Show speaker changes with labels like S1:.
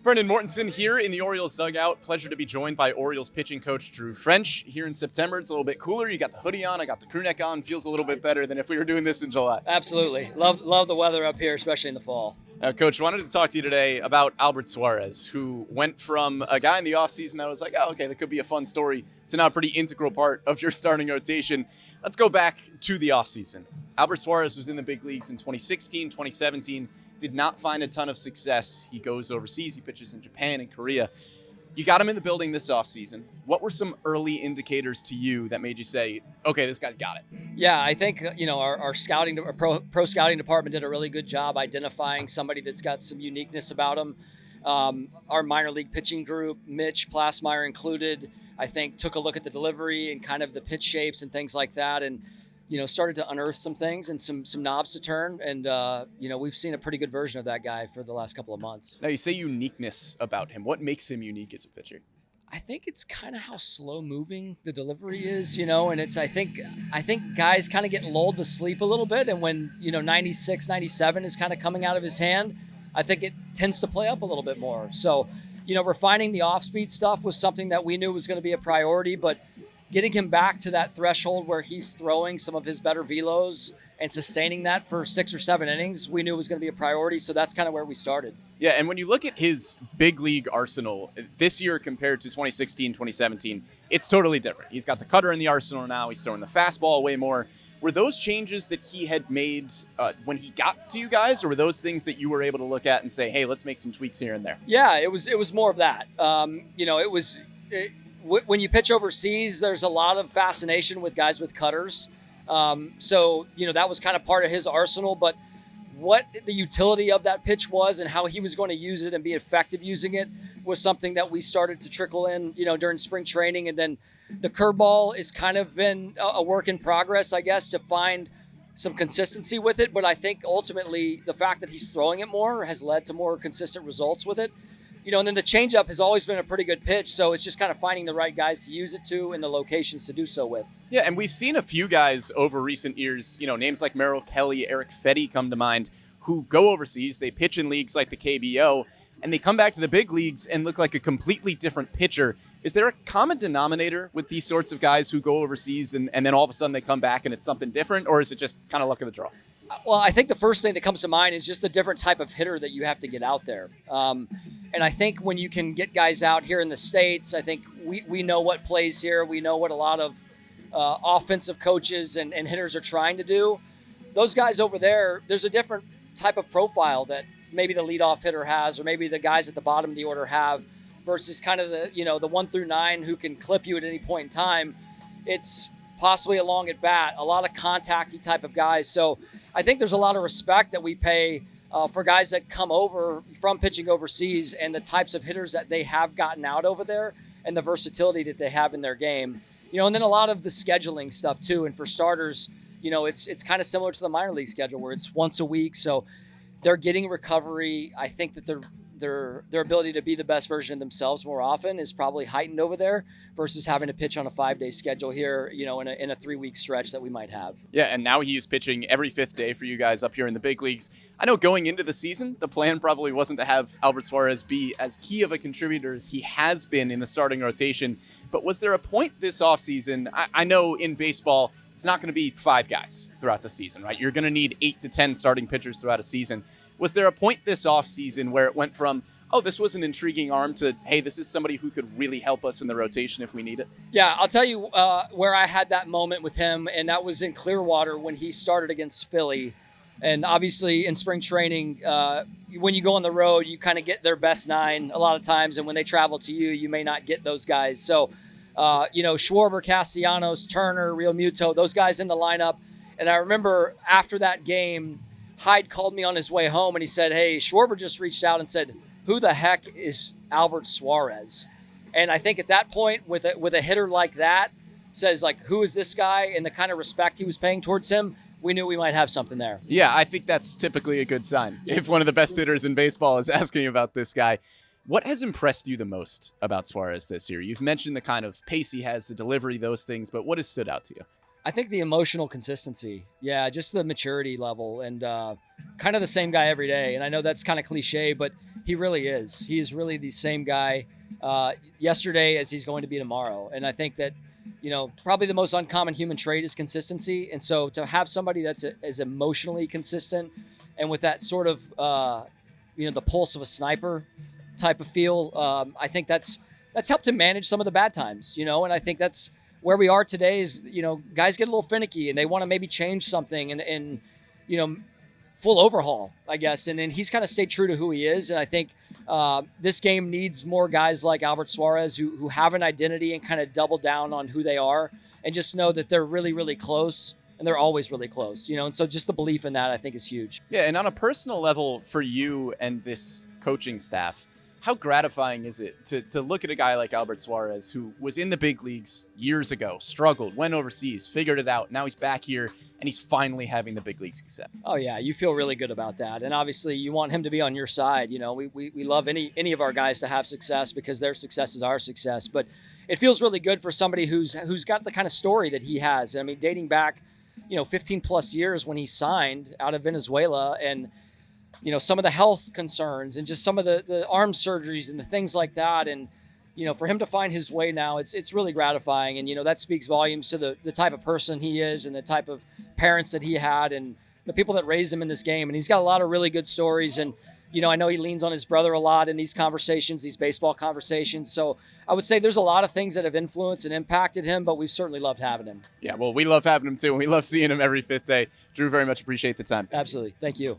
S1: Brendan Mortensen here in the Orioles dugout. Pleasure to be joined by Orioles pitching coach Drew French. Here in September, it's a little bit cooler. You got the hoodie on. I got the crew neck on. Feels a little bit better than if we were doing this in July.
S2: Absolutely. Love the weather up here, especially in the fall.
S1: Coach, wanted to talk to you today about Albert Suárez, who went from a guy in the offseason that was like, oh, okay, that could be a fun story, to now a pretty integral part of your starting rotation. Let's go back to the offseason. Albert Suárez was in the big leagues in 2016, 2017. Did not find a ton of success. He goes overseas. He pitches in Japan and Korea. You got him in the building this offseason. What were some early indicators to you that made you say, okay, this guy's got it?
S2: Yeah, I think, our scouting, our pro scouting department did a really good job identifying somebody that's got some uniqueness about him. Our minor league pitching group, Mitch Plasmeyer included, I think took a look at the delivery and kind of the pitch shapes and things like that. And started to unearth some things and some knobs to turn. And, we've seen a pretty good version of that guy for the last couple of months.
S1: Now, you say uniqueness about him. What makes him unique as a pitcher?
S2: I think it's kind of how slow moving the delivery is, and it's, I think guys kind of get lulled to sleep a little bit. And when, 96, 97 is kind of coming out of his hand, I think it tends to play up a little bit more. So, refining the off-speed stuff was something that we knew was going to be a priority, but getting him back to that threshold where he's throwing some of his better velos and sustaining that for 6 or 7 innings, we knew was going to be a priority. So that's kind of where we started.
S1: Yeah, and when you look at his big league arsenal this year compared to 2016, 2017, it's totally different. He's got the cutter in the arsenal now. He's throwing the fastball way more. Were those changes that he had made when he got to you guys, or were those things that you were able to look at and say, hey, let's make some tweaks here and there?
S2: Yeah, it was more of that. When you pitch overseas, there's a lot of fascination with guys with cutters. So that was kind of part of his arsenal, but what the utility of that pitch was and how he was going to use it and be effective using it was something that we started to trickle in, during spring training. And then the curveball has kind of been a work in progress, I guess, to find some consistency with it. But I think ultimately the fact that he's throwing it more has led to more consistent results with it. And then the changeup has always been a pretty good pitch, so it's just kind of finding the right guys to use it to and the locations to do so with.
S1: Yeah, and we've seen a few guys over recent years, names like Merrill Kelly, Eric Fetty come to mind, who go overseas, they pitch in leagues like the KBO, and they come back to the big leagues and look like a completely different pitcher. Is there a common denominator with these sorts of guys who go overseas and then all of a sudden they come back and it's something different, or is it just kind of luck of the draw?
S2: Well, I think the first thing that comes to mind is just the different type of hitter that you have to get out there. And I think when you can get guys out here in the States, I think we know what plays here. We know what a lot of offensive coaches and hitters are trying to do. Those guys over there, there's a different type of profile that maybe the leadoff hitter has, or maybe the guys at the bottom of the order have, versus kind of the 1 through 9 who can clip you at any point in time. It's possibly a long at bat, a lot of contacty type of guys. So I think there's a lot of respect that we pay for guys that come over from pitching overseas and the types of hitters that they have gotten out over there and the versatility that they have in their game. And then a lot of the scheduling stuff too. And for starters, it's kind of similar to the minor league schedule where it's once a week. So they're getting recovery. I think that their ability to be the best version of themselves more often is probably heightened over there versus having to pitch on a 5-day schedule here, in a 3-week stretch that we might have.
S1: Yeah, and now he is pitching every 5th day for you guys up here in the big leagues. I know going into the season, the plan probably wasn't to have Albert Suárez be as key of a contributor as he has been in the starting rotation, but was there a point this offseason? I know in baseball, it's not going to be 5 guys throughout the season, right? You're going to need 8 to 10 starting pitchers throughout a season. Was there a point this offseason where it went from, oh, this was an intriguing arm to, hey, this is somebody who could really help us in the rotation if we need it?
S2: Yeah, I'll tell you where I had that moment with him, and that was in Clearwater when he started against Philly. And obviously in spring training, when you go on the road, you kind of get their best 9 a lot of times, and when they travel to you, you may not get those guys. So, Schwarber, Castellanos, Turner, Real Muto, those guys in the lineup. And I remember after that game, Hyde called me on his way home and he said, hey, Schwarber just reached out and said, who the heck is Albert Suárez? And I think at that point with a hitter like that says like, who is this guy? And the kind of respect he was paying towards him, we knew we might have something there.
S1: Yeah, I think that's typically a good sign. If one of the best hitters in baseball is asking about this guy. What has impressed you the most about Suárez this year? You've mentioned the kind of pace he has, the delivery, those things, but what has stood out to you?
S2: I think the emotional consistency. Yeah, just the maturity level and kind of the same guy every day. And I know that's kind of cliche, but he really is. He is really the same guy yesterday as he's going to be tomorrow. And I think that, probably the most uncommon human trait is consistency. And so to have somebody that's as emotionally consistent and with that sort of, the pulse of a sniper type of feel, I think that's helped him manage some of the bad times, and I think that's where we are today is, guys get a little finicky and they want to maybe change something and full overhaul, I guess. And he's kind of stayed true to who he is. And I think this game needs more guys like Albert Suárez who have an identity and kind of double down on who they are and just know that they're really, really close. And they're always really close, and so just the belief in that, I think, is huge.
S1: Yeah, and on a personal level for you and this coaching staff, how gratifying is it to look at a guy like Albert Suárez, who was in the big leagues years ago, struggled, went overseas, figured it out. Now he's back here, and he's finally having the big league success.
S2: Oh, yeah, you feel really good about that. And obviously, you want him to be on your side. We love any of our guys to have success because their success is our success. But it feels really good for somebody who's got the kind of story that he has. I mean, dating back, 15 plus years when he signed out of Venezuela and, some of the health concerns and just some of the arm surgeries and the things like that. And, for him to find his way now, it's really gratifying. And, that speaks volumes to the type of person he is and the type of parents that he had and the people that raised him in this game. And he's got a lot of really good stories. And, I know he leans on his brother a lot in these conversations, these baseball conversations. So I would say there's a lot of things that have influenced and impacted him, but we've certainly loved having him.
S1: Yeah, well, we love having him too. We love seeing him every fifth day. Drew, very much appreciate the time.
S2: Absolutely. Thank you.